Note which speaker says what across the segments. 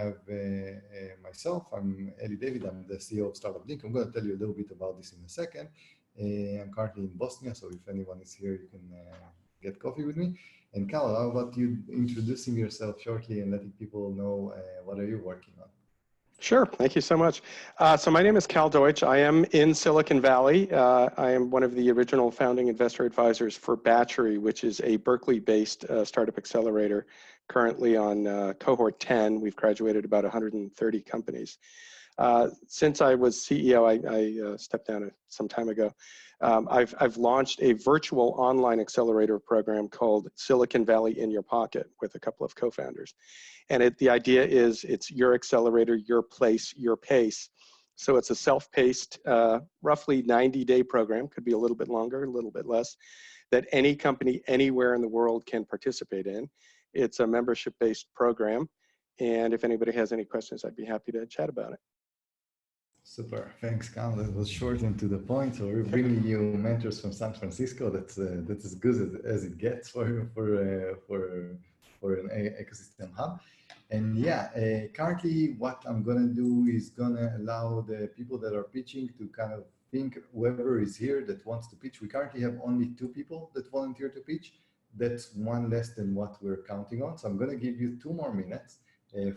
Speaker 1: have myself. I'm Eli David. I'm the CEO of Startup Link. I'm going to tell you a little bit about this in a second. I'm currently in Bosnia, so if anyone is here, you can get coffee with me. And Cal, how about you introducing yourself shortly and letting people know what are you working on?
Speaker 2: Sure. Thank you so much. So my name is Cal Deutsch. I am in Silicon Valley. I am one of the original founding investor advisors for Batchery, which is a Berkeley-based startup accelerator currently on cohort 10. We've graduated about 130 companies. Since I was CEO, I stepped down some time ago. I've launched a virtual online accelerator program called Silicon Valley in Your Pocket with a couple of co-founders. And the idea is it's your accelerator, your place, your pace. So it's a self-paced, roughly 90-day program, could be a little bit longer, a little bit less, that any company anywhere in the world can participate in. It's a membership-based program. And if anybody has any questions, I'd be happy to chat about it.
Speaker 1: Super, thanks, Cal. That was short and to the point. So we're bringing you mentors from San Francisco. That's as good as it gets for an ecosystem hub. And yeah, currently what I'm gonna do is gonna allow the people that are pitching to kind of think whoever is here that wants to pitch. We currently have only 2 people that volunteer to pitch. That's 1 less than what we're counting on. So I'm gonna give you 2 more minutes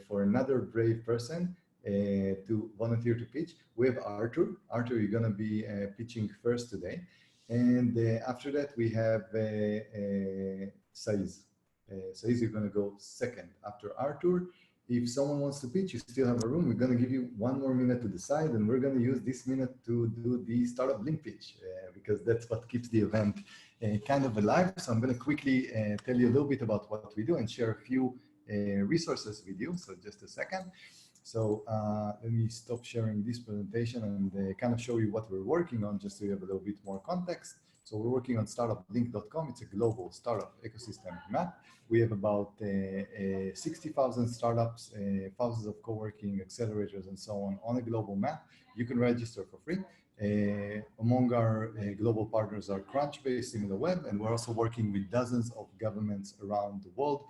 Speaker 1: for another brave person to volunteer to pitch. We have Arthur. Arthur, you're gonna be pitching first today. And after that, we have Saiz. Saiz, you're gonna go second after Arthur. If someone wants to pitch, you still have a room. We're gonna give you 1 more minute to decide, and we're gonna use this minute to do the Startup Link pitch because that's what keeps the event kind of alive. So I'm gonna quickly tell you a little bit about what we do and share a few resources with you. So just a second. So let me stop sharing this presentation and kind of show you what we're working on just so you have a little bit more context. So we're working on startuplink.com. It's a global startup ecosystem map. We have about 60,000 startups, thousands of co-working accelerators and so on a global map. You can register for free. Among our global partners are Crunchbase, SimilarWeb, and we're also working with dozens of governments around the world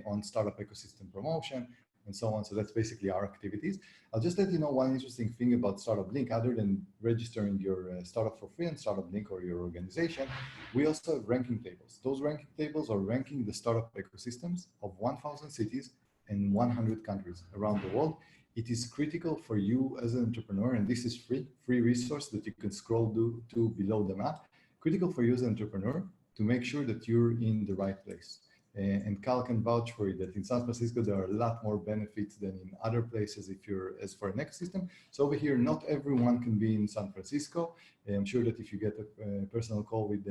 Speaker 1: on startup ecosystem promotion and so on. So that's basically our activities. I'll just let you know one interesting thing about Startup Link. Other than registering your startup for free on Startup Link or your organization, we also have ranking tables. Those ranking tables are ranking the startup ecosystems of 1,000 cities and 100 countries around the world. It is critical for you as an entrepreneur, and this is free resource that you can scroll to below the map. Critical for you as an entrepreneur to make sure that you're in the right place. And Cal can vouch for it that in San Francisco, there are a lot more benefits than in other places if you're as for an ecosystem. So over here, not everyone can be in San Francisco. I'm sure that if you get a personal call with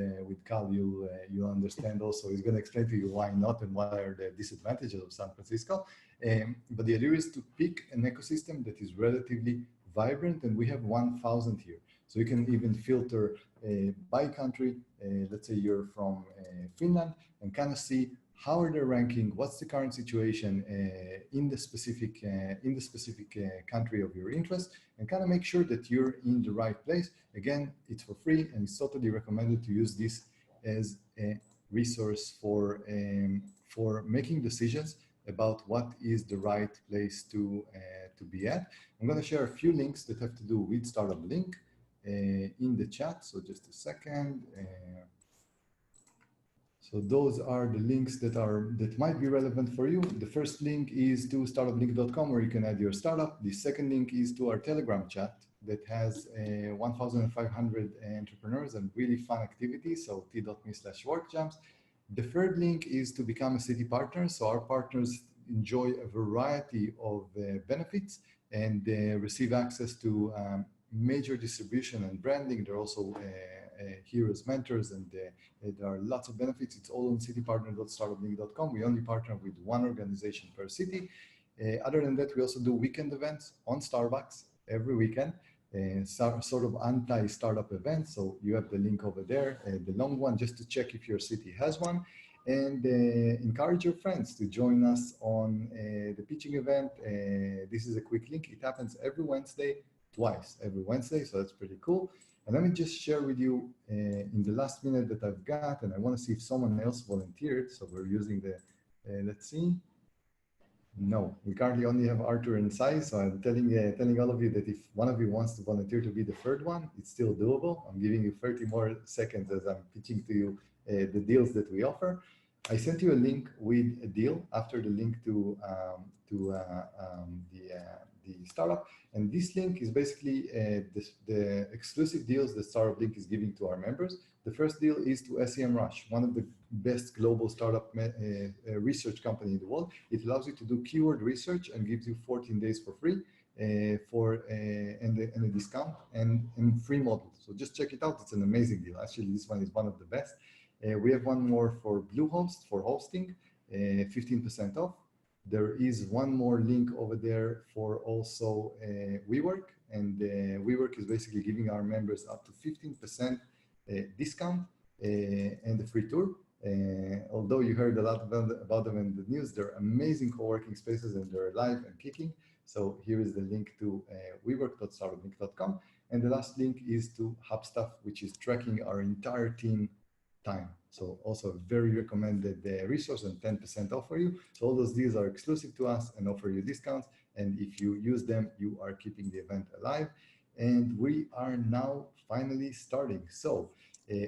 Speaker 1: Cal, you'll understand also. He's going to explain to you why not and what are the disadvantages of San Francisco. But the idea is to pick an ecosystem that is relatively vibrant, and we have 1,000 here. So you can even filter by country. Let's say you're from Finland, and kind of see how are they ranking, what's the current situation in the specific country of your interest, and kind of make sure that you're in the right place. Again, it's for free, and it's totally recommended to use this as a resource for making decisions about what is the right place to be at. I'm going to share a few links that have to do with Startup Link in the chat. So just a second. So those are the links that might be relevant for you. The first link is to startuplink.com where you can add your startup. The second link is to our Telegram chat that has 1,500 entrepreneurs and really fun activities. So t.me/workjams. The third link is to become a city partner. So our partners enjoy a variety of benefits and receive access to major distribution and branding. They're also here as mentors, and there are lots of benefits. It's all on citypartner.startuplink.com. We only partner with 1 organization per city. Other than that, we also do weekend events on Starbucks every weekend, sort of anti-startup events. So you have the link over there, the long one, just to check if your city has one. And encourage your friends to join us on the pitching event. This is a quick link. It happens every Wednesday, twice every Wednesday, so that's pretty cool. And let me just share with you in the last minute that I've got, and I want to see if someone else volunteered. So we're using the, let's see. No, we currently only have Arthur and Sai, so I'm telling all of you that if one of you wants to volunteer to be the third one, it's still doable. I'm giving you 30 more seconds as I'm pitching to you the deals that we offer. I sent you a link with a deal after the link to the startup, and this link is basically the exclusive deals that Startup Link is giving to our members. The first deal is to SEMrush, one of the best global startup research company in the world. It allows you to do keyword research and gives you 14 days for free and a discount and free model. So just check it out. It's an amazing deal. Actually, this one is one of the best. We have one more for Bluehost for hosting, 15% off. There is one more link over there for also WeWork, and WeWork is basically giving our members up to 15% discount and a free tour. Although you heard a lot about them in the news, they're amazing co-working spaces and they're alive and kicking. So here is the link to wework.startuplink.com. And the last link is to Hubstaff, which is tracking our entire team time. So also a very recommended resource and 10% off for you. So all those deals are exclusive to us and offer you discounts. And if you use them, you are keeping the event alive. And we are now finally starting. So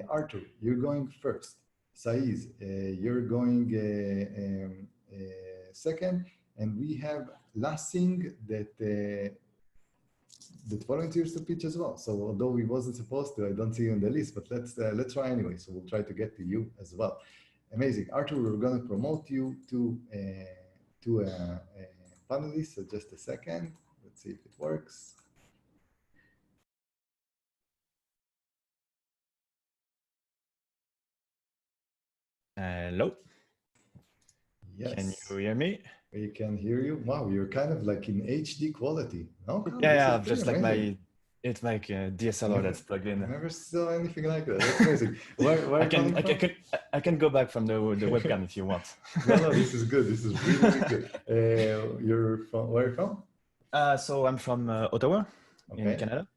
Speaker 1: Arthur, you're going first. Saiz, you're going second. And we have Lassing that volunteers to pitch as well. So although we wasn't supposed to, I don't see you on the list, but let's try anyway. So we'll try to get to you as well. Amazing. Arthur, we're going to promote you to a panelist. So just a second. Let's see if it works.
Speaker 3: Hello.
Speaker 1: Yes.
Speaker 3: Can you hear me?
Speaker 1: We can hear you. Wow, you're kind of like in HD quality. No?
Speaker 3: Yeah, just like it's like a DSLR that's plugged in.
Speaker 1: I never saw anything like that. That's amazing. Where
Speaker 3: I can go back from the webcam if you want.
Speaker 1: No, this is good. This is really good. You're from, where are you from?
Speaker 3: So I'm from Ottawa,
Speaker 1: Okay.
Speaker 3: in Canada,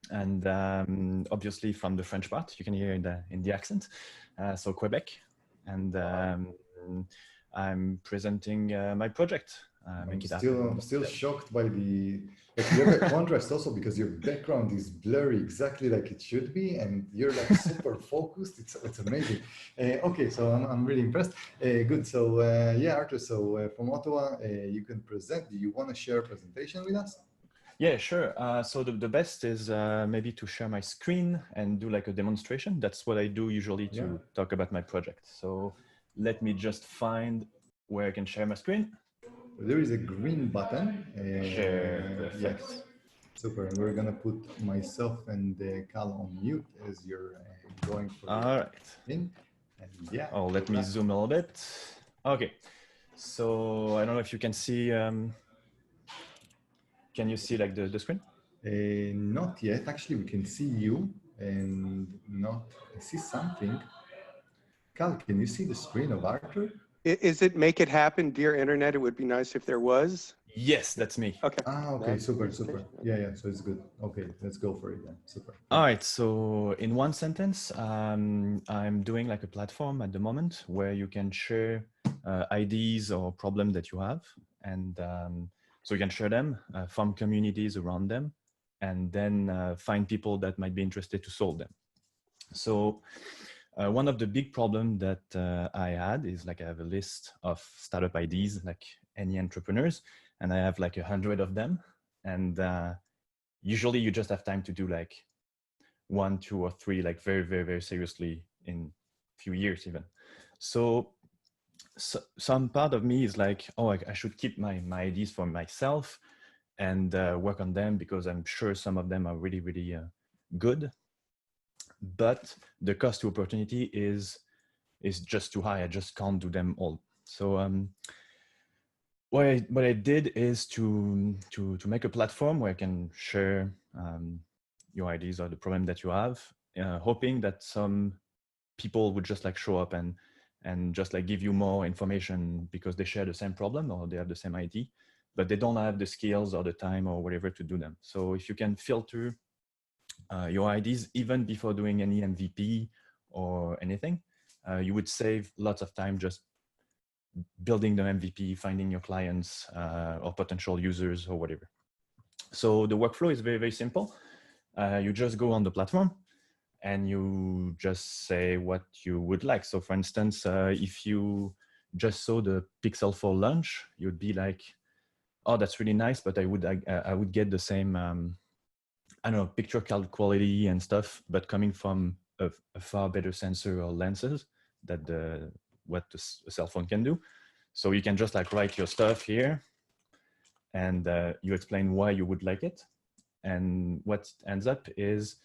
Speaker 3: and obviously from the French part. You can hear in the accent. So Quebec, and I'm presenting my project.
Speaker 1: I'm still shocked by the. Like you have a contrast also because your background is blurry exactly like it should be, and you're like super focused. It's amazing. Okay, so I'm really impressed. Good. So yeah, Arthur. So from Ottawa, you can present. Do you want to share a presentation with us?
Speaker 3: Yeah, sure. So the best is maybe to share my screen and do like a demonstration. That's what I do usually to talk about my project. So let me just find where I can share my screen.
Speaker 1: There is a green button.
Speaker 3: Share.
Speaker 1: Yes. Super. And we're going to put myself and Cal on mute as you're going for the thing. And yeah.
Speaker 3: Oh, let me zoom a little bit. Okay. So I don't know if you can see. Can you see like the screen?
Speaker 1: Not yet. Actually, we can see you and not. I see something. Cal, can you see the screen of Arthur?
Speaker 2: Is it make it happen, dear internet? It would be nice if there was.
Speaker 3: Yes, that's me.
Speaker 2: Okay.
Speaker 1: Ah, okay, super. Yeah, so it's good. Okay, let's go for it then. Super.
Speaker 3: All right, so in one sentence, I'm doing like a platform at the moment where you can share ideas or problems that you have. And so you can share them, form communities around them, and then find people that might be interested to solve them. So one of the big problems that I had is like I have a list of startup ideas, like any entrepreneurs, and I have like 100 of them. And usually you just have time to do like 1, 2, or 3, like very, very, very seriously in a few years even. So some part of me is like, oh, I should keep my ideas for myself and work on them because I'm sure some of them are really, really good. But the cost to opportunity is just too high. I just can't do them all. So what I did is to make a platform where I can share your ideas or the problem that you have, hoping that some people would just like show up and just like give you more information because they share the same problem or they have the same idea, but they don't have the skills or the time or whatever to do them. So if you can filter your ideas even before doing any MVP or anything, you would save lots of time just building the MVP, finding your clients or potential users or whatever. So the workflow is very, very simple. You just go on the platform and you just say what you would like. So for instance, if you just saw the Pixel 4 launch, you'd be like, oh, that's really nice, but I would get the same, I don't know, picture quality and stuff, but coming from a far better sensor or lenses that what the cell phone can do. So you can just like write your stuff here and you explain why you would like it. And what ends up is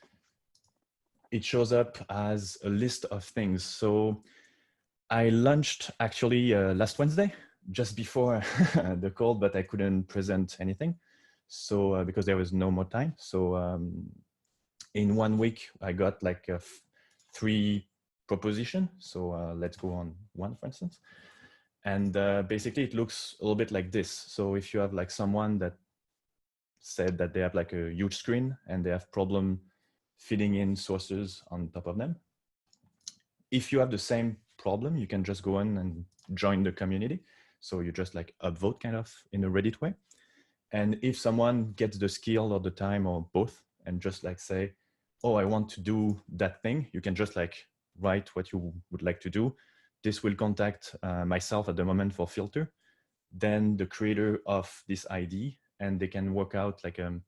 Speaker 3: it shows up as a list of things. So I launched actually last Wednesday, just before the call, but I couldn't present anything. So because there was no more time. So in 1 week, I got like 3 propositions. So let's go on one, for instance. And basically it looks a little bit like this. So if you have like someone that said that they have like a huge screen and they have problem fitting in sources on top of them. If you have the same problem, you can just go in and join the community. So you just like upvote kind of in a Reddit way. And if someone gets the skill or the time or both and just like say, oh, I want to do that thing, you can just like write what you would like to do. This will contact myself at the moment for filter, then the creator of this ID, and they can work out like a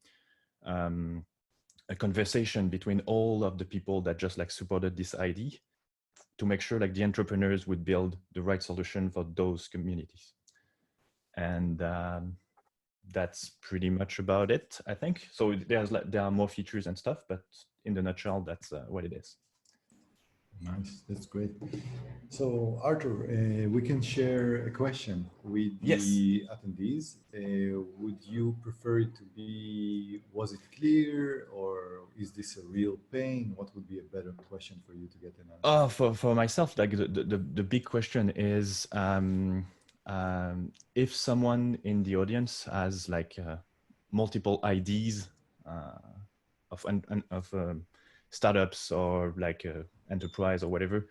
Speaker 3: conversation between all of the people that just like supported this ID to make sure like the entrepreneurs would build the right solution for those communities. And that's pretty much about it, I think. So there are more features and stuff, but in the nutshell, that's what it is.
Speaker 1: Nice, that's great. So Arthur, we can share a question with the attendees. Would you prefer it to be, was it clear, or is this a real pain? What would be a better question for you to get an answer?
Speaker 3: For myself, like the big question is, if someone in the audience has like multiple IDs of startups or like enterprise or whatever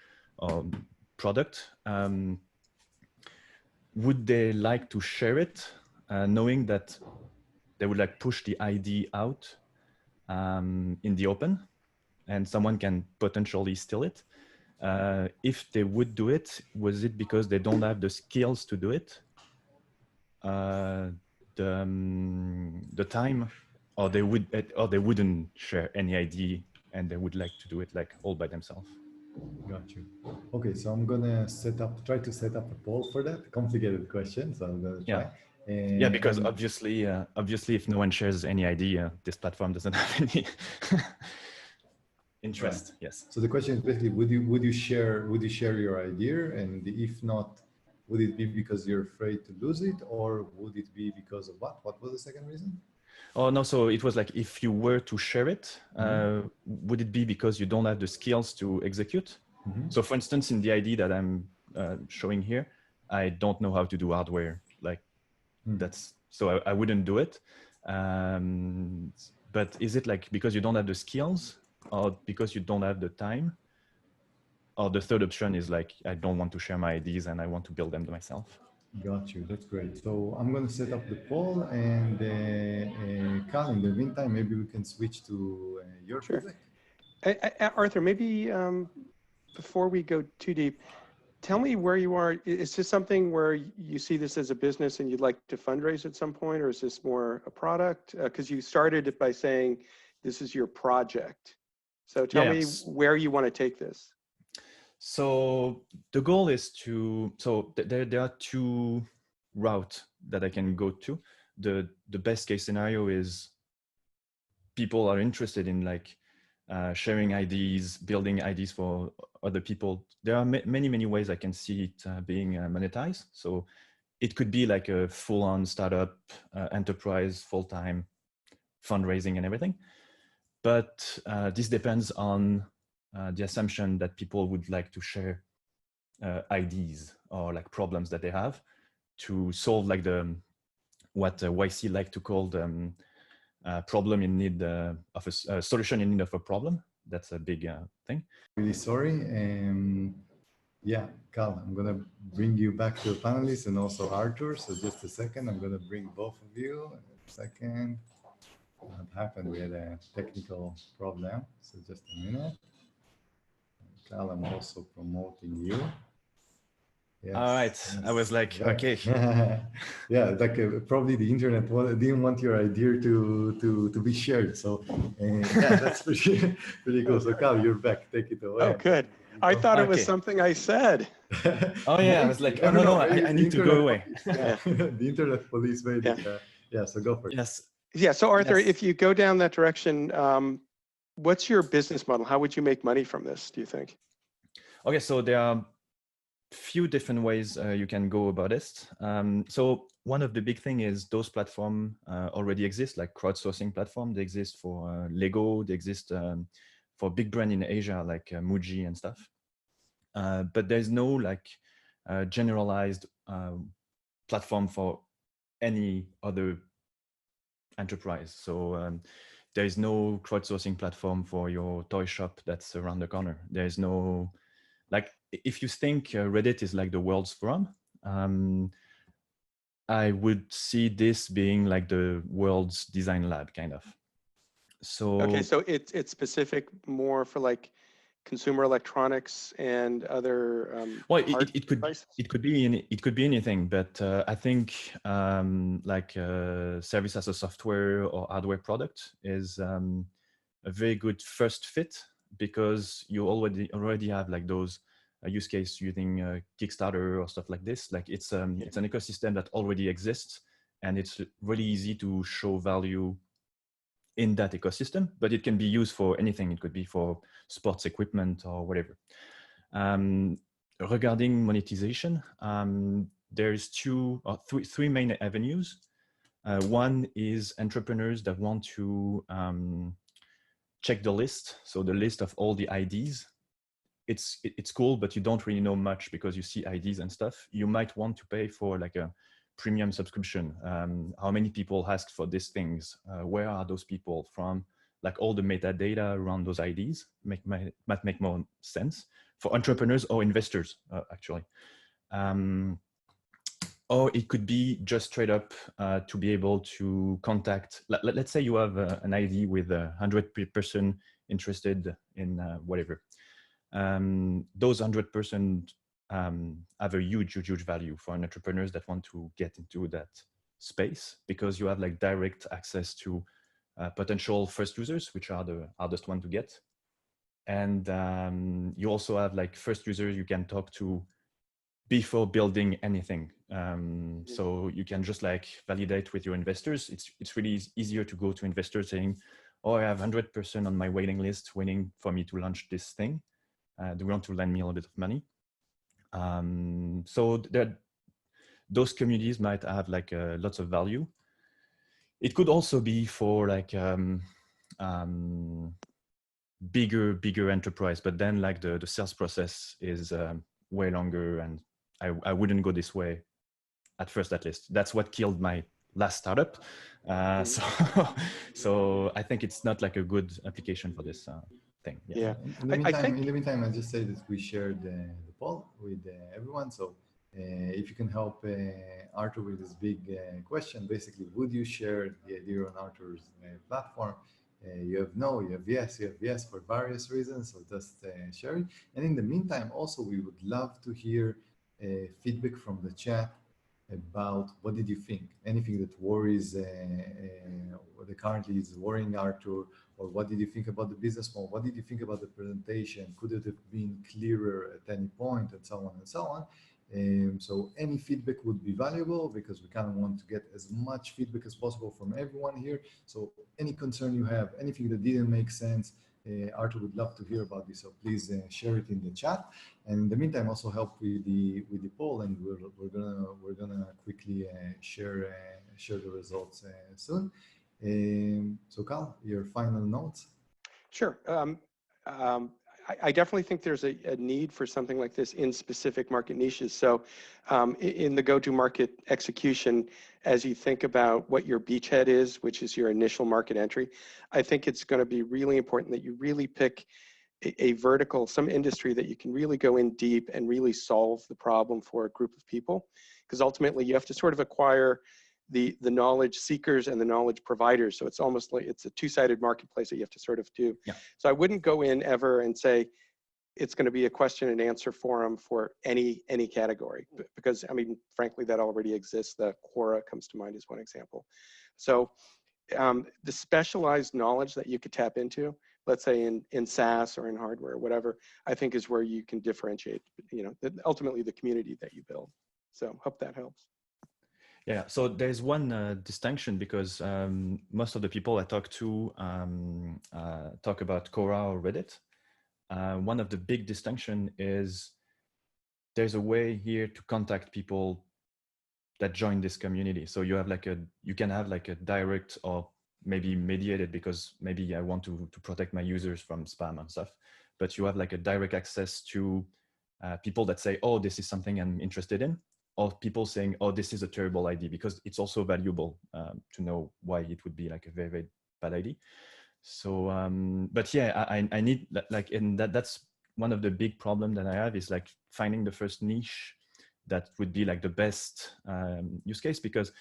Speaker 3: product, would they like to share it, knowing that they would like push the ID out in the open and someone can potentially steal it? If they would do it, was it because they don't have the skills to do it, the time, or they wouldn't share any ID and they would like to do it like all by themselves?
Speaker 1: Got you. Okay, so I'm gonna try to set up a poll for that complicated question. So I'm gonna try.
Speaker 3: Yeah, because obviously, if no one shares any idea, this platform doesn't have any interest. Right. Yes.
Speaker 1: So the question is basically, would you share your idea, and if not, would it be because you're afraid to lose it, or would it be because of what? What was the second reason?
Speaker 3: Oh no, so it was like, if you were to share it, would it be because you don't have the skills to execute? So for instance, in the ID that I'm showing here, I don't know how to do hardware. Like that's, so I wouldn't do it. But is it like because you don't have the skills, or because you don't have the time? Or the third option is like, I don't want to share my IDs and I want to build them myself.
Speaker 1: Got you. That's great. So I'm going to set up the poll, and Cal, in the meantime, maybe we can switch to your project.
Speaker 2: Arthur, maybe before we go too deep, tell me where you are. Is this something where you see this as a business and you'd like to fundraise at some point, or is this more a product? Because you started it by saying this is your project. So tell me where you want to take this.
Speaker 3: So the goal is to, so there are 2 routes that I can go to. The best case scenario is people are interested in like sharing IDs, building IDs for other people. There are many ways I can see it being monetized. So it could be like a full-on startup, enterprise, full-time fundraising and everything. But this depends on the assumption that people would like to share IDs or like problems that they have to solve like what YC like to call the problem in need of a solution in need of a problem. That's a big thing.
Speaker 1: Really sorry. Yeah, Carl, I'm gonna bring you back to the panelists and also Arthur. So just a second, I'm gonna bring both of you. A second. What happened? We had a technical problem. So just a minute. Carl, I'm also promoting you. Yes.
Speaker 3: All right. I was like, okay.
Speaker 1: Yeah, like probably the internet didn't want your idea to be shared. So yeah, that's pretty cool. So Carl, you're back. Take it away.
Speaker 2: Oh, good. I thought it was
Speaker 3: Okay.
Speaker 2: something I said.
Speaker 3: Oh yeah, I was like, oh
Speaker 1: Never
Speaker 3: no,
Speaker 1: know, maybe
Speaker 3: I
Speaker 1: it's
Speaker 3: need
Speaker 1: the
Speaker 3: to go
Speaker 1: internet
Speaker 3: away.
Speaker 1: police. Yeah. The internet police made
Speaker 2: Yeah.
Speaker 1: it. Yeah, so go for it.
Speaker 3: Yes.
Speaker 2: Yeah. So Arthur,
Speaker 3: Yes.
Speaker 2: if you go down that direction, what's your business model? How would you make money from this, do you think?
Speaker 3: Okay, so there are few different ways you can go about it. So one of the big thing is those platform already exist, like crowdsourcing platform. They exist for Lego. They exist for big brand in Asia, like Muji and stuff. But there's no like generalized platform for any other enterprise. So there is no crowdsourcing platform for your toy shop that's around the corner. There is no, like, if you think Reddit is like the world's forum, I would see this being like the world's design lab, kind of. So
Speaker 2: Okay, so it's specific more for like consumer electronics and other
Speaker 3: well,
Speaker 2: hard
Speaker 3: it could
Speaker 2: devices?
Speaker 3: it could be anything, but I think like service as a software or hardware product is a very good first fit, because you already have like those use case using Kickstarter or stuff like this. Like it's an ecosystem that already exists, and it's really easy to show value in that ecosystem, but it can be used for anything. It could be for sports equipment or whatever. Regarding monetization, there's three main avenues. One is entrepreneurs that want to check the list. So the list of all the IDs. It's cool, but you don't really know much because you see IDs and stuff. You might want to pay for like a premium subscription. How many people asked for these things? Where are those people from? Like all the metadata around those IDs might make more sense for entrepreneurs or investors, actually. Or it could be just straight up to be able to contact, let's say you have an ID with 100% interested in whatever. Those 100% have a huge value for entrepreneurs that want to get into that space, because you have like direct access to potential first users, which are the hardest one to get. And you also have like first users you can talk to before building anything. So you can just like validate with your investors. It's really easier to go to investors saying, oh, I have 100% on my waiting list waiting for me to launch this thing. They want to lend me a little bit of money. So those communities might have like lots of value. It could also be for like bigger enterprise, but then like the sales process is way longer, and I wouldn't go this way at first, at least. That's what killed my last startup. So I think it's not like a good application for this thing.
Speaker 2: Yeah.
Speaker 1: In the meantime, I just say that we shared the poll with everyone. So if you can help Arthur with this big question, basically, would you share the idea on Arthur's platform? You have no, you have yes for various reasons. So just share it. And in the meantime, also, we would love to hear feedback from the chat about what did you think? Anything that worries, what currently is worrying Arthur, or what did you think about the business model? What did you think about the presentation? Could it have been clearer at any point, and so on and so on? So any feedback would be valuable, because we kind of want to get as much feedback as possible from everyone here. So any concern you have, anything that didn't make sense, Arthur would love to hear about this. So please share it in the chat. And in the meantime, also help with the poll, and we're gonna quickly share the results soon. So Carl, your final notes.
Speaker 2: Sure. I definitely think there's a need for something like this in specific market niches. So in the go-to-market execution, as you think about what your beachhead is, which is your initial market entry, I think it's going to be really important that you really pick a vertical, some industry that you can really go in deep and really solve the problem for a group of people. Because ultimately you have to sort of acquire the knowledge seekers and the knowledge providers. So it's almost like it's a two-sided marketplace that you have to sort of do.
Speaker 3: Yeah.
Speaker 2: So I wouldn't go in ever and say, it's going to be a question and answer forum for any category, because I mean, frankly, that already exists. The Quora comes to mind as one example. So the specialized knowledge that you could tap into, let's say in SaaS or in hardware, or whatever, I think is where you can differentiate, you know, ultimately the community that you build. So hope that helps.
Speaker 3: Yeah, so there's one distinction, because most of the people I talk to talk about Quora or Reddit. One of the big distinction is there's a way here to contact people that join this community. So you have like you can have like a direct or maybe mediated, because maybe I want to protect my users from spam and stuff, but you have like a direct access to people that say, oh, this is something I'm interested in, or people saying, oh, this is a terrible idea, because it's also valuable to know why it would be like a very, very bad idea. So, but yeah, I need like, and that's one of the big problem that I have, is like finding the first niche that would be like the best use case, because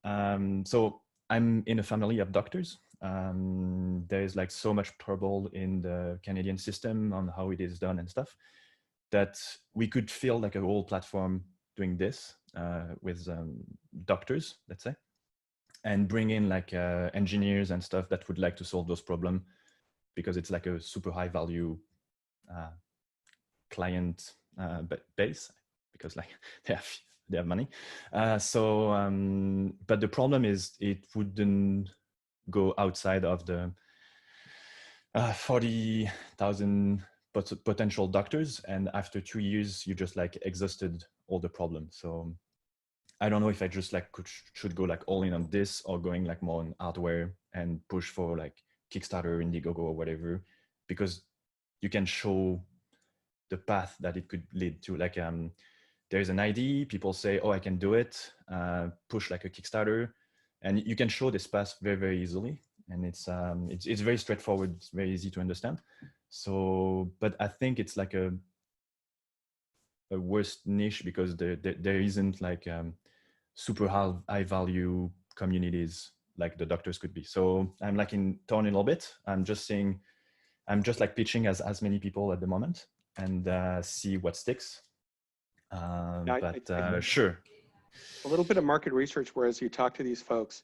Speaker 3: so I'm in a family of doctors. There's like so much trouble in the Canadian system on how it is done and stuff, that we could feel like a whole platform doing this with doctors, let's say, and bring in like engineers and stuff that would like to solve those problems, because it's like a super high value client base, because like they have money. But the problem is it wouldn't go outside of the 40,000 potential doctors, and after 2 years you just like exhausted all the problems. So I don't know if I just like should go like all in on this, or going like more on hardware and push for like Kickstarter, Indiegogo, or whatever, because you can show the path that it could lead to. Like there's an idea, people say, oh, I can do it, push like a Kickstarter, and you can show this path very, very easily. And it's very straightforward, it's very easy to understand. So, but I think it's like a worst niche, because there isn't like super high value communities like the doctors could be. So I'm like in torn a little bit. I'm just like pitching as many people at the moment, and see what sticks. Sure.
Speaker 2: A little bit of market research, whereas you talk to these folks,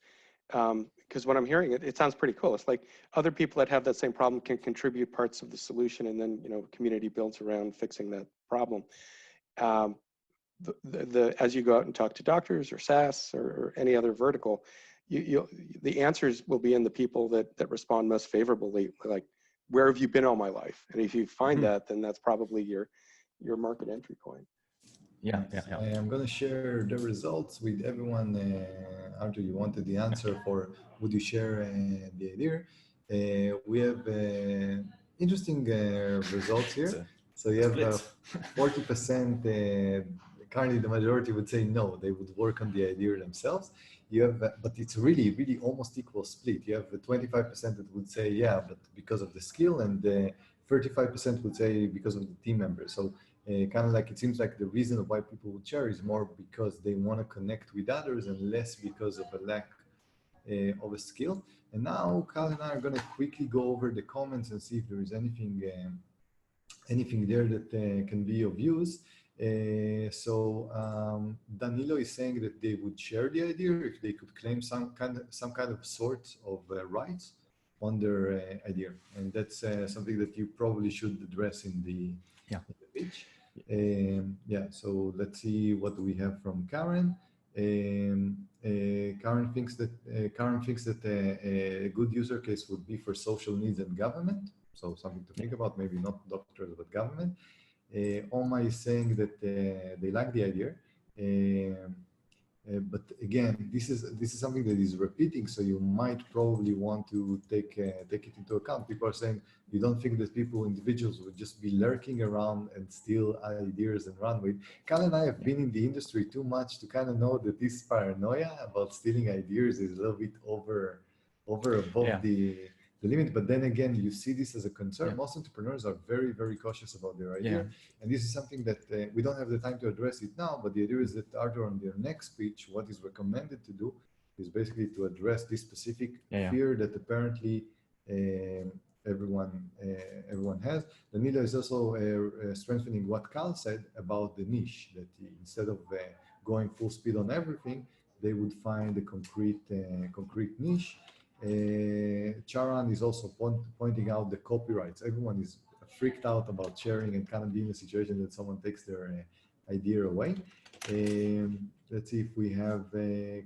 Speaker 2: because what I'm hearing, it sounds pretty cool. It's like other people that have that same problem can contribute parts of the solution, and then, you know, community builds around fixing that problem. As you go out and talk to doctors or SaaS or any other vertical, the answers will be in the people that respond most favorably, like, where have you been all my life? And if you find that, then that's probably your market entry point.
Speaker 3: Yeah.
Speaker 1: I'm going to share the results with everyone. Arthur, you wanted the answer for, would you share the idea? We have interesting results here. So you have 40%, currently the majority would say no, they would work on the idea themselves. You have, but it's really, really almost equal split. You have 25% that would say, yeah, but because of the skill, and 35% would say because of the team members. So kind of like, it seems like the reason why people would share is more because they want to connect with others, and less because of a lack of a skill. And now Cal and I are going to quickly go over the comments and see if there is anything there that can be of use. Danilo is saying that they would share the idea if they could claim some kind of sort of rights on their idea, and that's something that you probably should address in the pitch. So let's see what we have from Karen. Karen thinks that a good user case would be for social needs and government. So something to think about, maybe not doctors, but government. Oma is saying that they like the idea. But again, this is something that is repeating, so you might probably want to take it into account. People are saying, you don't think that individuals would just be lurking around and steal ideas and run with. Cal and I have been in the industry too much to kind of know that this paranoia about stealing ideas is a little bit above the the limit. But then again, you see this as a concern.
Speaker 3: Yeah.
Speaker 1: Most entrepreneurs are very, very cautious about their idea.
Speaker 3: Yeah.
Speaker 1: And this is something that we don't have the time to address it now, but the idea is that Arthur, on their next speech, what is recommended to do is basically to address this specific fear that apparently everyone has. Danilo is also strengthening what Carl said about the niche, that instead of going full speed on everything, they would find a concrete niche. Charan is also pointing out the copyrights. Everyone is freaked out about sharing and kind of being in a situation that someone takes their idea away. Let's see if we have,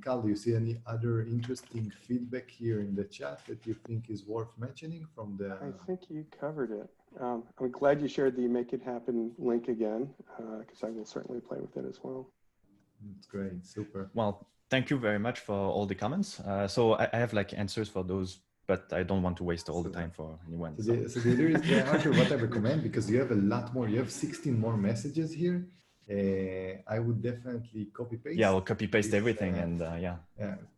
Speaker 1: Carl, do you see any other interesting feedback here in the chat that you think is worth mentioning from the...
Speaker 2: I think you covered it. I'm glad you shared the Make It Happen link again, because I will certainly play with it as well.
Speaker 1: That's great, super.
Speaker 3: Well, thank you very much for all the comments. So I have like answers for those, but I don't want to waste all the time for anyone.
Speaker 1: So the idea is, Arthur, what I recommend, because you have a lot more, you have 16 more messages here. I would definitely copy paste.
Speaker 3: Yeah, I'll copy paste everything and yeah.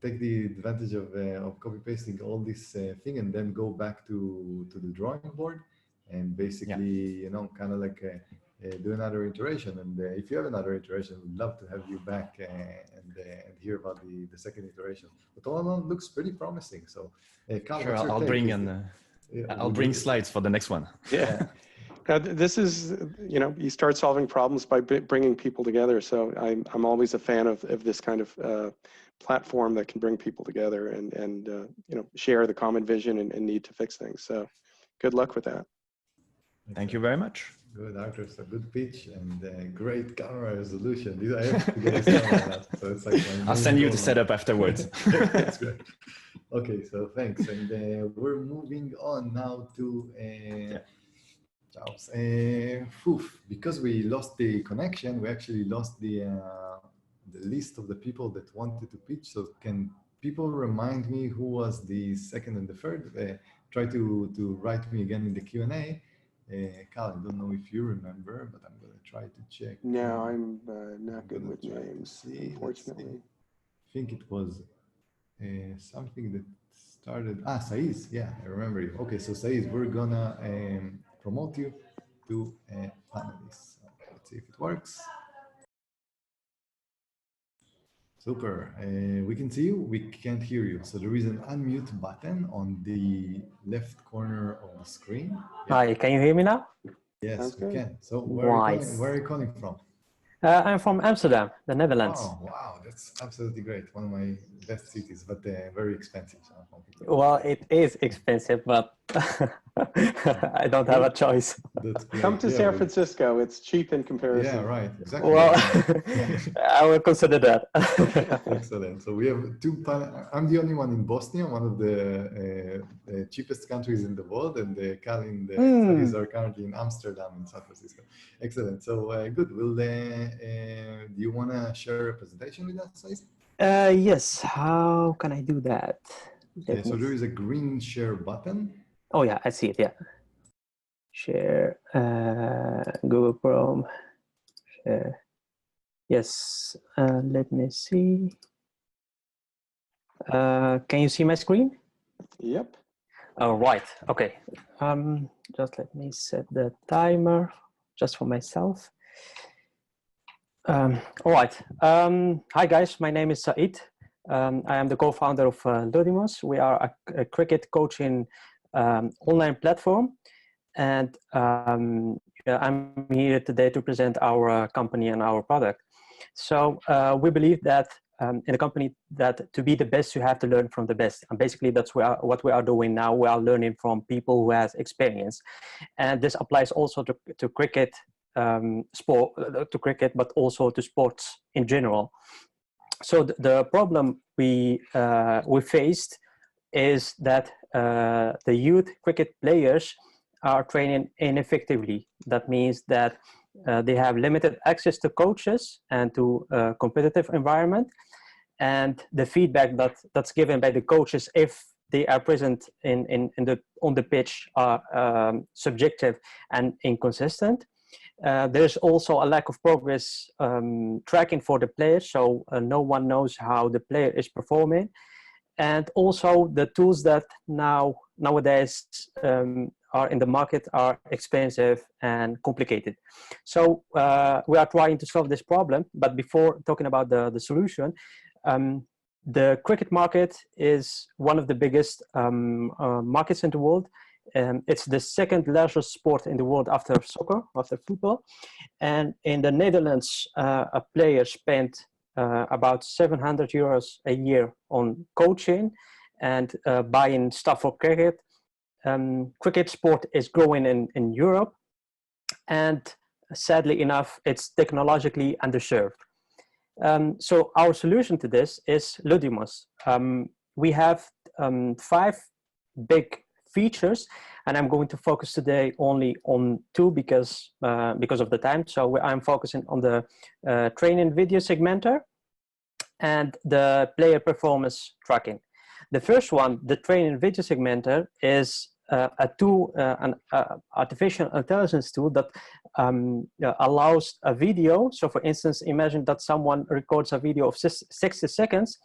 Speaker 1: Take the advantage of copy pasting all this thing and then go back to the drawing board and basically, you know, kind of like do another iteration. And if you have another iteration, we'd love to have you back and hear about the second iteration. But all in all, looks pretty promising. So, Carl,
Speaker 3: sure, I'll bring slides for the next one.
Speaker 2: Yeah. This is, you know, you start solving problems by bringing people together. So I'm always a fan of this kind of platform that can bring people together and you know, share the common vision and need to fix things. So good luck with that.
Speaker 3: Thank you very much.
Speaker 1: Good, Arthur. So good pitch and great camera resolution. I have to get this camera, so it's like
Speaker 3: I'll send you the setup afterwards.
Speaker 1: That's great. Okay, so thanks. And we're moving on now to Charles. Because we lost the connection, we actually lost the list of the people that wanted to pitch. So can people remind me who was the second and the third? Try to write me again in the Q&A. Carl, I don't know if you remember, but I'm going to try to check.
Speaker 2: No, I'm not good with names, unfortunately.
Speaker 1: I think it was something that started. Saiz. Yeah, I remember you. Okay, so Saiz, we're going to promote you to a panelist. Okay, let's see if it works. Super. We can see you, we can't hear you. So there is an unmute button on the left corner of the screen.
Speaker 4: Yeah. Hi, can you hear me now?
Speaker 1: Yes, we can. So where are you calling from?
Speaker 4: I'm from Amsterdam, the Netherlands.
Speaker 1: Oh, wow, that's absolutely great. One of my best cities, but very expensive. So
Speaker 4: well, it is expensive, but I don't have a choice.
Speaker 2: Come to San Francisco. It's cheap in comparison.
Speaker 1: Yeah, right. Exactly.
Speaker 4: Well, I will consider that.
Speaker 1: Excellent. So we have I'm the only one in Bosnia, one of the cheapest countries in the world, and Carl and the studies are currently in Amsterdam and San Francisco. Excellent. So good. We'll, do you want to share a presentation with us, Saiz?
Speaker 4: Yes. How can I do that?
Speaker 1: So there is a green share button.
Speaker 4: Oh yeah, I see it. Yeah. Share Google Chrome. Share. Yes. Let me see. Can you see my screen?
Speaker 2: Yep.
Speaker 4: Oh, right. Okay. Just let me set the timer just for myself. All right. Hi guys, my name is Said. I am the co-founder of Ludimos. We are a cricket coaching online platform, and I'm here today to present our company and our product. So we believe that in a company that to be the best, you have to learn from the best. And basically that's what we are doing now. We are learning from people who has experience. And this applies also to cricket, to cricket, but also to sports in general. So the problem we faced is that the youth cricket players are training ineffectively. That means that they have limited access to coaches and to a competitive environment. And the feedback that's given by the coaches, if they are present on the pitch, are subjective and inconsistent. There's also a lack of progress tracking for the players, so no one knows how the player is performing. and also the tools that nowadays are in the market are expensive and complicated. So we are trying to solve this problem. But before talking about the solution, the cricket market is one of the biggest markets in the world. It's the second largest sport in the world after soccer, after football. And in the Netherlands, a player spent about 700 euros a year on coaching and buying stuff for cricket. Cricket sport is growing in Europe, and sadly enough, it's technologically underserved. So our solution to this is Ludimos. We have 5 big features, and I'm going to focus today only on 2 because of the time. So I'm focusing on the training video segmenter and the player performance tracking. The first one, the training video segmenter, is a tool, an artificial intelligence tool that allows a video. So for instance, imagine that someone records a video of 60 seconds.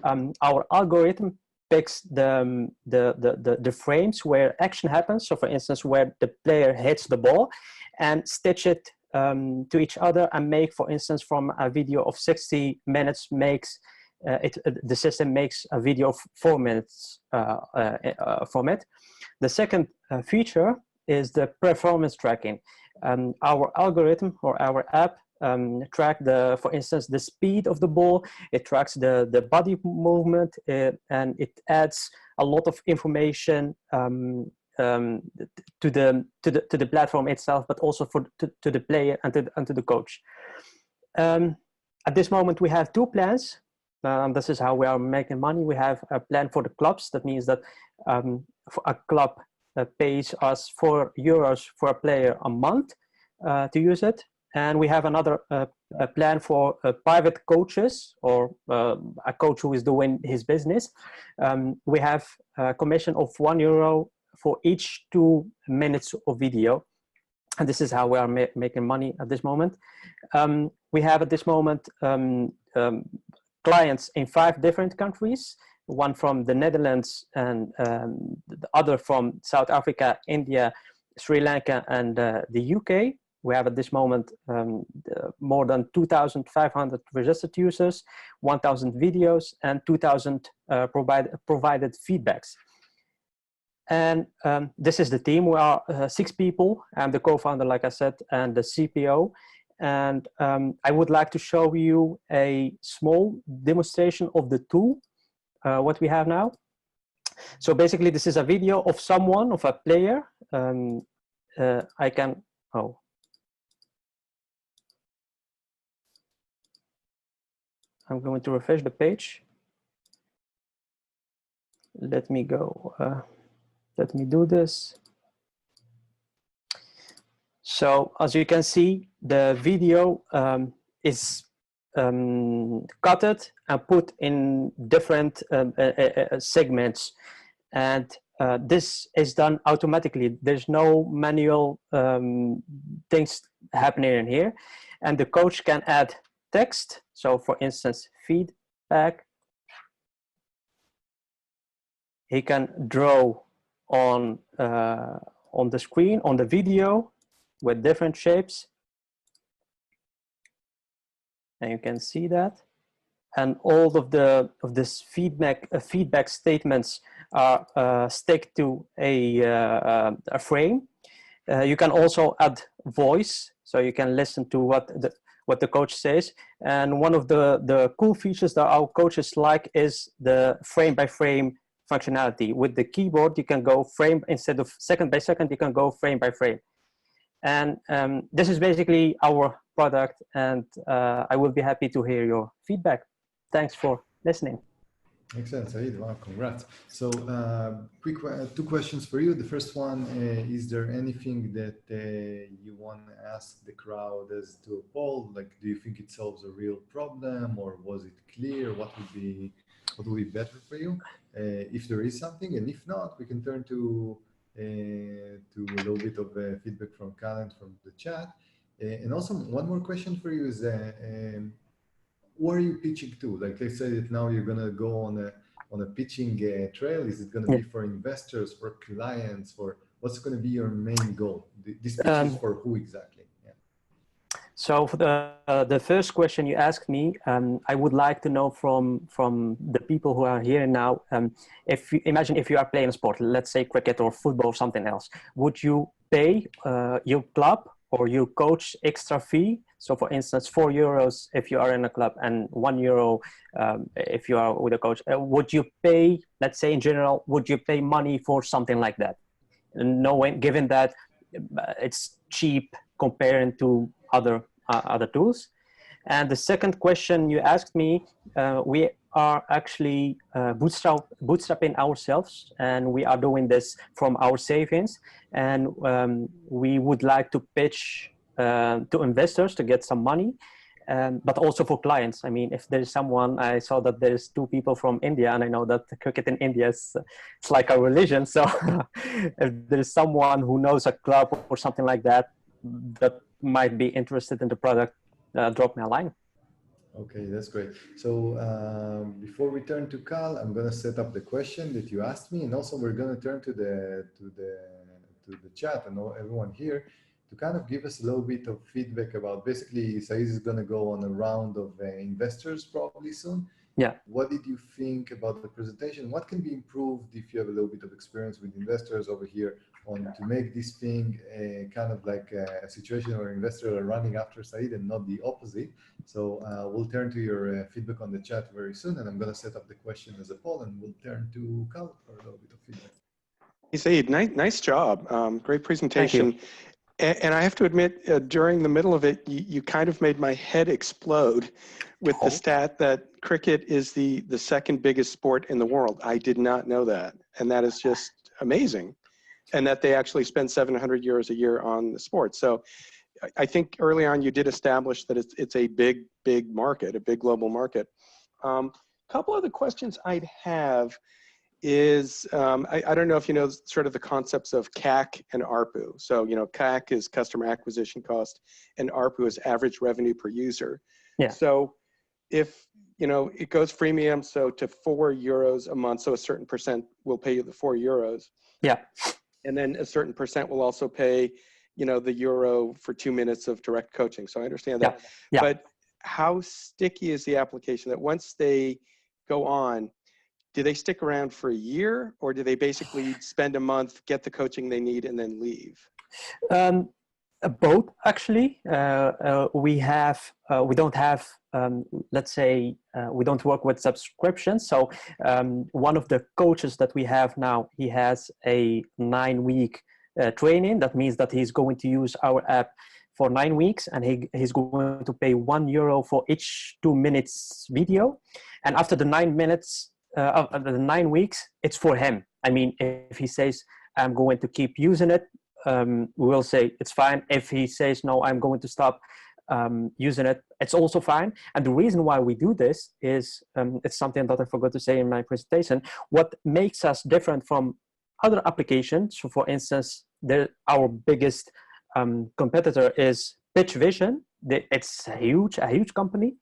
Speaker 4: Our algorithm picks the frames where action happens. So for instance, where the player hits the ball, and stitch it to each other and make, for instance, from a video of 60 minutes the system makes a video of 4 minutes format. The second feature is the performance tracking. Our algorithm or our app track for instance, the speed of the ball. It tracks the body movement, and it adds a lot of information to the platform itself, but also to the player and to the coach. At this moment, we have 2 plans. This is how we are making money. We have a plan for the clubs. That means that a club pays us 4 euros for a player a month to use it. And we have another plan for private coaches, or a coach who is doing his business. We have a commission of 1 euro for each 2 minutes of video. And this is how we are making money at this moment. We have at this moment clients in 5 different countries, one from the Netherlands, and the other from South Africa, India, Sri Lanka, and the UK. We have at this moment more than 2,500 registered users, 1,000 videos, and 2,000 provided feedbacks. And this is the team. We are 6 people. I'm the co-founder, like I said, and the CPO. And I would like to show you a small demonstration of the tool, what we have now. So basically, this is a video of someone, of a player. I'm going to refresh the page. Let me go. Let me do this. So as you can see, the video is cutted and put in different segments. And this is done automatically. There's no manual things happening in here. And the coach can add text. So for instance, feedback. He can draw on the screen, on the video, with different shapes. And you can see that. And all of this feedback statements are stick to a frame. You can also add voice, so you can listen to what the coach says. And one of the cool features that our coaches like is the frame by frame functionality. With the keyboard, you can go frame, instead of second by second, you can go frame by frame. And this is basically our product, and I will be happy to hear your feedback. Thanks for listening.
Speaker 1: Excellent, Saeed. Wow, congrats. So quick 2 questions for you. The first one, is there anything that you want to ask the crowd as to a poll? Like, do you think it solves a real problem, or was it clear? What would be better for you? If there is something, and if not, we can turn to a little bit of feedback from Callan from the chat. And also, one more question for you is, who are you pitching to? Like, let's say that now you're gonna go on on a pitching trail? Is it going to be for investors, for clients, for what's going to be your main goal? This pitch is for who exactly? Yeah.
Speaker 4: So for the first question you asked me, I would like to know from the people who are here now, if you imagine if you are playing a sport, let's say cricket or football or something else, would you pay your club or your coach extra fee? So for instance, €4 if you are in a club and €1 if you are with a coach, would you pay, let's say in general, would you pay money for something like that? Knowing, given that it's cheap comparing to other tools. And the second question you asked me, we are actually bootstrapping ourselves, and we are doing this from our savings. And we would like to pitch to investors to get some money, but also for clients. I mean, if there is someone, I saw that there's 2 people from India, and I know that cricket in India is it's like a religion. So if there's someone who knows a club or something like that, that might be interested in the product, drop me a line.
Speaker 1: Okay, that's great. So before we turn to Cal, I'm going to set up the question that you asked me, and also we're going to turn to the chat and everyone here to kind of give us a little bit of feedback about, basically, Saiz is going to go on a round of investors probably soon.
Speaker 4: Yeah.
Speaker 1: What did you think about the presentation? What can be improved if you have a little bit of experience with investors over here on to make this thing kind of like a situation where investors are running after Said and not the opposite? So we'll turn to your feedback on the chat very soon, and I'm going to set up the question as a poll, and we'll turn to Cal for a little bit of feedback.
Speaker 2: Hey, Said, nice job. Great presentation.
Speaker 4: Thank you.
Speaker 2: And I have to admit, during the middle of it, you kind of made my head explode with the stat that cricket is the second biggest sport in the world. I did not know that. And that is just amazing. And that they actually spend 700 euros a year on the sport. So I think early on you did establish that it's a big market, a big global market. Couple of the questions I'd have is, I don't know if you know sort of the concepts of CAC and ARPU. So, CAC is customer acquisition cost and ARPU is average revenue per user.
Speaker 4: Yeah.
Speaker 2: So if, it goes freemium, so to €4 a month, so a certain percent will pay you the €4.
Speaker 4: Yeah.
Speaker 2: And then a certain percent will also pay, the euro for 2 minutes of direct coaching. So I understand that.
Speaker 4: Yeah.
Speaker 2: But how sticky is the application that once they go on, do they stick around for a year, or do they basically spend a month, get the coaching they need, and then leave?
Speaker 4: Both, actually. We don't have, let's say, we don't work with subscriptions. So one of the coaches that we have now, he has a 9-week training. That means that he's going to use our app for 9 weeks, and he's going to pay €1 for each 2 minutes video. And after the 9 minutes, the 9 weeks, it's for him. I mean, if he says, I'm going to keep using it, we will say it's fine. If he says, no, I'm going to stop using it, it's also fine. And the reason why we do this is, it's something that I forgot to say in my presentation. What makes us different from other applications, so for instance, our biggest competitor is Pitch Vision. It's a huge company.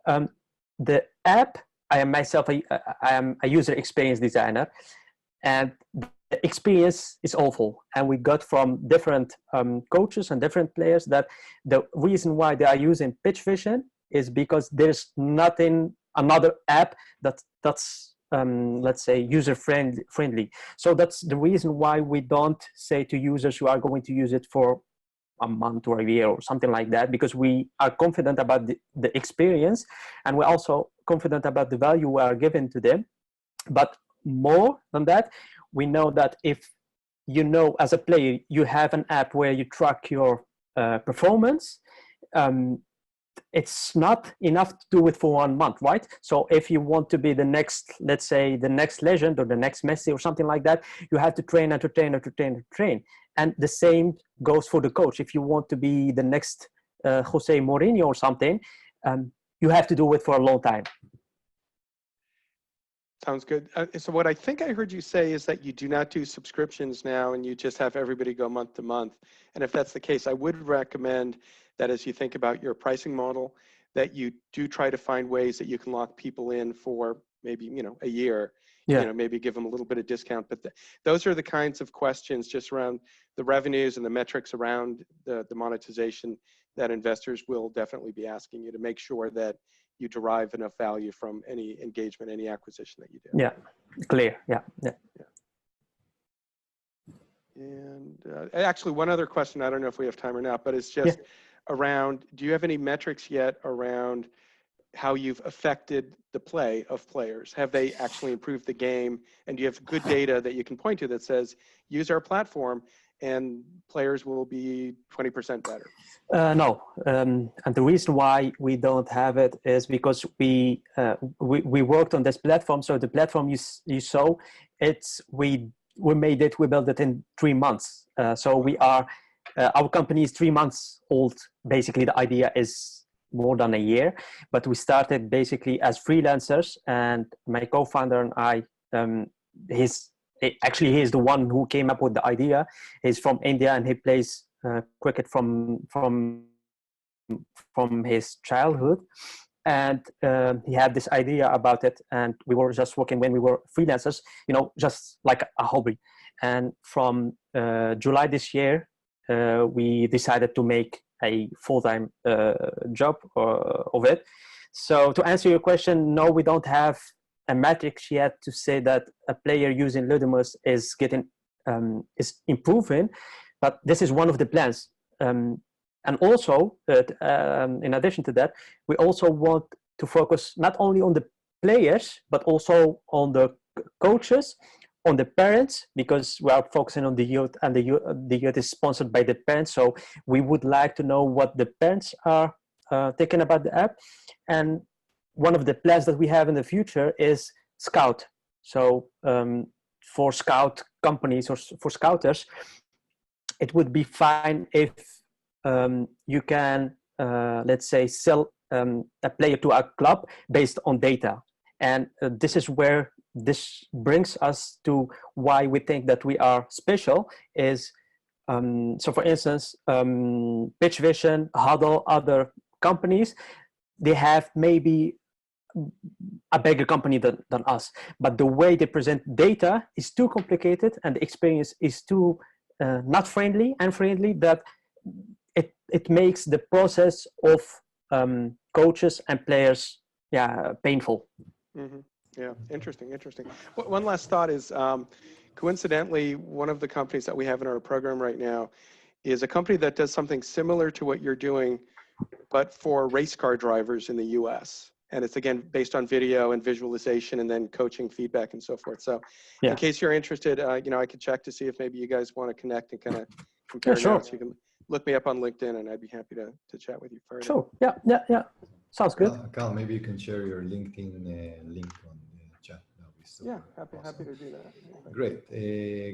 Speaker 4: The app, I am myself, I am a user experience designer, and the experience is awful. And we got from different coaches and different players that the reason why they are using Pitch Vision is because there's another app that's let's say user friendly. So that's the reason why we don't say to users who are going to use it for a month or a year or something like that, because we are confident about the experience, and we're also confident about the value we are giving to them. But more than that, we know that if as a player, you have an app where you track your performance, it's not enough to do it for 1 month, right? So if you want to be the next, let's say, the next legend or the next Messi or something like that, you have to train and to train and to train and to train. And the same goes for the coach. If you want to be the next Jose Mourinho or something, you have to do it for a long time.
Speaker 2: Sounds good. So what I think I heard you say is that you do not do subscriptions now, and you just have everybody go month to month. And if that's the case, I would recommend that as you think about your pricing model, that you do try to find ways that you can lock people in for maybe, a year.
Speaker 4: Yeah.
Speaker 2: you know, maybe give them a little bit of discount. But those are the kinds of questions just around the revenues and the metrics around the monetization that investors will definitely be asking you to make sure that you derive enough value from any engagement, any acquisition that you do.
Speaker 4: Yeah, clear. Yeah.
Speaker 2: And actually, one other question, I don't know if we have time or not, but it's just around, do you have any metrics yet around how you've affected the play of players? Have they actually improved the game? And do you have good data that you can point to that says, use our platform and players will be 20% better?
Speaker 4: No, and the reason why we don't have it is because we worked on this platform. So the platform you saw, we built it in 3 months. So we are our company is 3 months old. Basically, the idea is more than a year, but we started basically as freelancers. And my co-founder and I, he is the one who came up with the idea. He's from India and he plays cricket from his childhood, and he had this idea about it, and we were just working when we were freelancers, you know, just like a hobby. And from July this year, we decided to make a full-time job of it. So to answer your question, no, we don't have a matrix yet to say that a player using Ludimos is improving, but this is one of the plans. And also, in addition to that, we also want to focus not only on the players, but also on the coaches, on the parents, because we are focusing on the youth, and the youth is sponsored by the parents. So we would like to know what the parents are thinking about the app. And one of the plans that we have in the future is Scout. So for Scout companies or for Scouters, it would be fine if you can, let's say, sell a player to a club based on data. And this is where this brings us to why we think that we are special is, so for instance, Pitch Vision, Huddle, other companies, they have maybe a bigger company than us, but the way they present data is too complicated and the experience is too not friendly that it makes the process of coaches and players painful.
Speaker 2: Mm-hmm. Yeah, interesting. One last thought is, coincidentally, one of the companies that we have in our program right now is a company that does something similar to what you're doing, but for race car drivers in the US. And it's, again, based on video and visualization and then coaching feedback and so forth. So in case you're interested, you know, I could check to see if maybe you guys want to connect and kind of compare notes. You can look me up on LinkedIn and I'd be happy to chat with you further.
Speaker 4: Sure. Yeah. Sounds good.
Speaker 1: Carl, maybe you can share your LinkedIn link on the chat.
Speaker 2: Yeah, happy to do that.
Speaker 1: Great.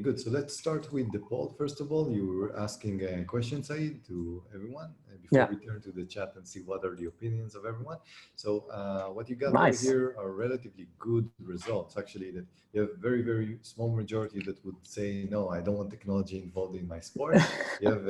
Speaker 1: Good. So let's start with the poll. First of all, you were asking a question, Said, to everyone before we turn to the chat and see what are the opinions of everyone. So what you got over here are relatively good results. Actually, that you have very, very small majority that would say, no, I don't want technology involved in my sport. You have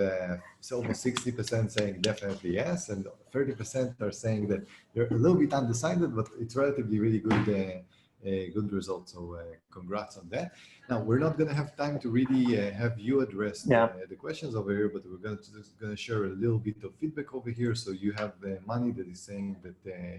Speaker 1: almost 60% saying definitely yes, and 30% are saying that they're a little bit undecided, but it's relatively really good. A good result. So congrats on that. Now, we're not going to have time to really have you address the questions over here, but we're going to share a little bit of feedback over here. So you have Money that is saying that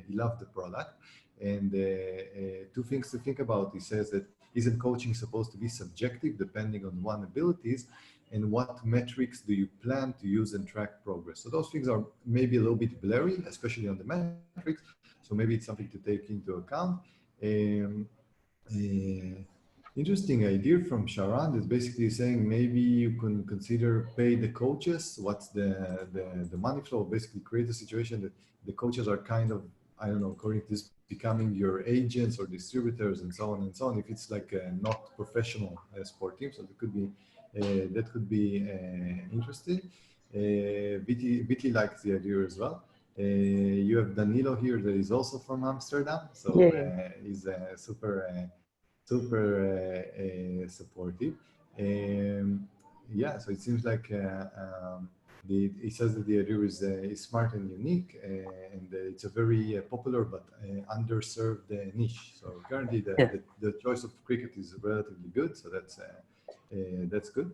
Speaker 1: he loved the product. And two things to think about. He says that isn't coaching supposed to be subjective depending on one's abilities? And what metrics do you plan to use and track progress? So those things are maybe a little bit blurry, especially on the metrics. So maybe it's something to take into account. Interesting idea from Sharon is basically saying maybe you can consider pay the coaches. What's the money flow? Basically create a situation that the coaches are kind of, I don't know, according to this, becoming your agents or distributors and so on and so on. If it's like a not professional sport team, so that could be interesting. Bitly likes the idea as well. You have Danilo here that is also from Amsterdam, so he's super supportive. So it seems like he says that the idea is smart and unique, and it's a very popular but underserved niche. So currently, the choice of cricket is relatively good. So that's good.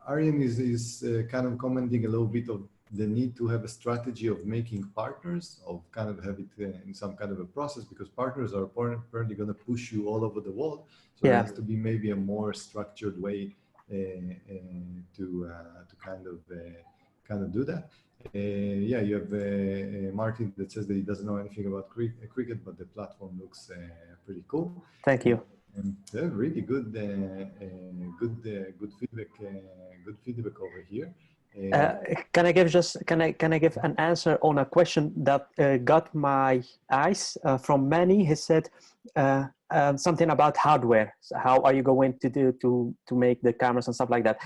Speaker 1: Arjen is kind of commenting a little bit of the need to have a strategy of making partners, of kind of have it in some kind of a process, because partners are apparently going to push you all over the world. So there has to be maybe a more structured way to kind of do that. Yeah, you have Martin that says that he doesn't know anything about cricket, but the platform looks pretty cool.
Speaker 4: Thank you.
Speaker 1: And really good, good feedback. Good feedback over here.
Speaker 4: Can I give an answer on a question that got my eyes from Manny? He said something about hardware. So how are you going to do to make the cameras and stuff like that?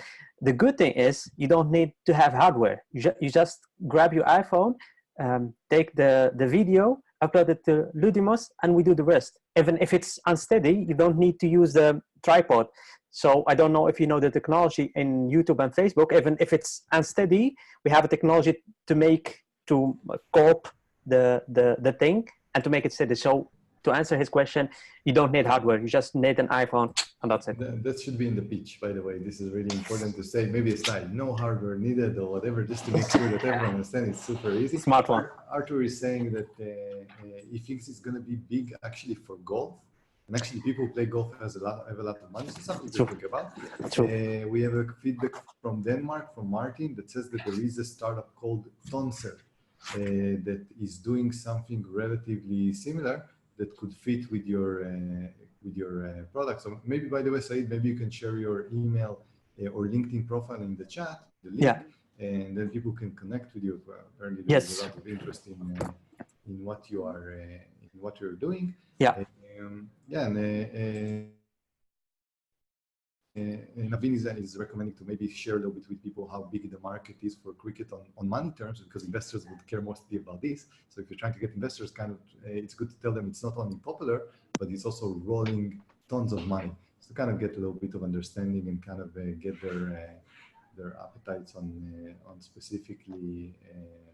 Speaker 4: The good thing is you don't need to have hardware. You just grab your iPhone, take the video, upload it to Ludimos, and we do the rest. Even if it's unsteady, you don't need to use the tripod. So I don't know if you know the technology in YouTube and Facebook. Even if it's unsteady, we have a technology to cope the thing and to make it steady. So to answer his question, you don't need hardware. You just need an iPhone, and that's it.
Speaker 1: That should be in the pitch, by the way. This is really important to say. Maybe a slide, no hardware needed or whatever, just to make sure that everyone understands it's super easy.
Speaker 4: Smart one.
Speaker 1: Arthur is saying that he thinks it's going to be big actually for golf. And actually, people who play golf have a lot of money. So something to think about. We have a feedback from Denmark, from Martin, that says that there is a startup called Tonser that is doing something relatively similar that could fit with your product. So maybe, by the way, Said, maybe you can share your email or LinkedIn profile in the chat, the link, and then people can connect with you. Apparently, there's a lot of interest in what you are in what you're doing.
Speaker 4: Yeah.
Speaker 1: Naveen is recommending to maybe share a little bit with people how big the market is for cricket on money terms, because investors would care mostly about this. So if you're trying to get investors, it's good to tell them it's not only popular, but it's also rolling tons of money. So kind of get a little bit of understanding and kind of get their appetites on specifically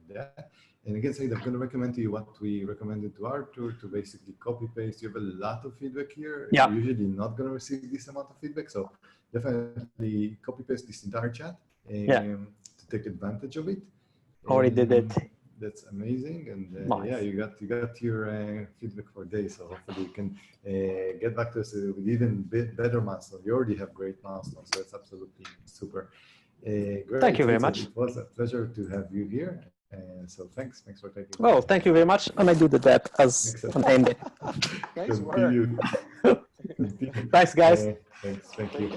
Speaker 1: that. And again, Said, I'm going to recommend to you what we recommended to Arthur, to basically copy paste. You have a lot of feedback here.
Speaker 4: Yeah.
Speaker 1: You're usually not going to receive this amount of feedback. So definitely copy paste this entire chat to take advantage of it.
Speaker 4: Already did it.
Speaker 1: That's amazing. And
Speaker 4: nice.
Speaker 1: yeah, you got your feedback for days. So hopefully you can get back to us with even better milestones. You already have great milestones. So that's absolutely super. Great.
Speaker 4: Thank you very much.
Speaker 1: It was a pleasure to have you here. So thanks for taking.
Speaker 4: Well, thank you very much, and I do that as an ending.
Speaker 2: Nice work.
Speaker 4: Thanks, guys.
Speaker 1: Thank you.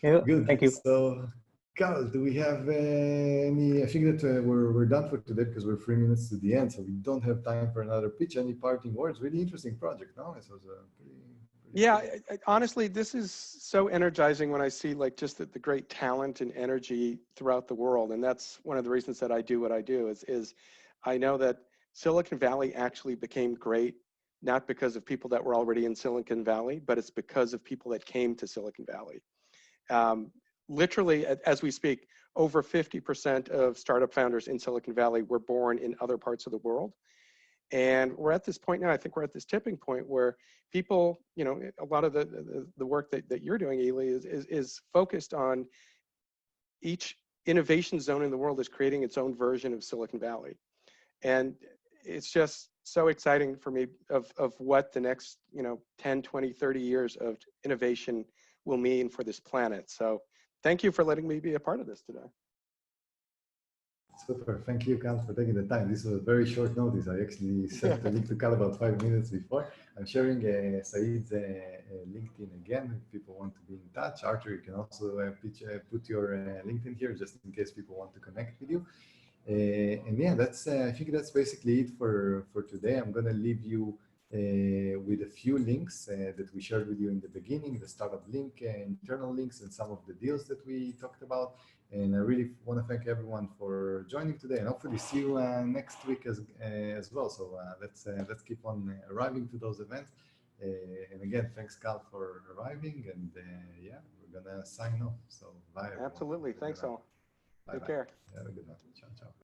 Speaker 4: Good. Thank you.
Speaker 1: So, Carl, do we have any? I think that we're done for today because we're 3 minutes to the end, so we don't have time for another pitch. Any parting words? Really interesting project, no? It was a pretty
Speaker 2: yeah, honestly, this is so energizing when I see like just the great talent and energy throughout the world. And that's one of the reasons that I do what I do is I know that Silicon Valley actually became great, not because of people that were already in Silicon Valley, but it's because of people that came to Silicon Valley. Literally, as we speak, over 50% of startup founders in Silicon Valley were born in other parts of the world. And we're at this point now, I think we're at this tipping point where people, you know, a lot of the work that you're doing, Eli, is focused on each innovation zone in the world is creating its own version of Silicon Valley. And it's just so exciting for me of what the next, 10, 20, 30 years of innovation will mean for this planet. So thank you for letting me be a part of this today.
Speaker 1: Super. Thank you, Cal, for taking the time. This was a very short notice. I actually sent the link to Cal about 5 minutes before. I'm sharing Said's LinkedIn again if people want to be in touch. Arthur, you can also put your LinkedIn here just in case people want to connect with you. And yeah, that's I think that's basically it for today. I'm going to leave you with a few links that we shared with you in the beginning, the startup link, internal links, and some of the deals that we talked about. And I really want to thank everyone for joining today, and hopefully see you next week as well. So let's keep on arriving to those events. And again, thanks, Cal, for arriving. And yeah, we're gonna sign off. So bye. Everyone.
Speaker 2: Absolutely. Thanks all.
Speaker 1: Bye-bye.
Speaker 2: care.
Speaker 1: Have a good one. Ciao, ciao.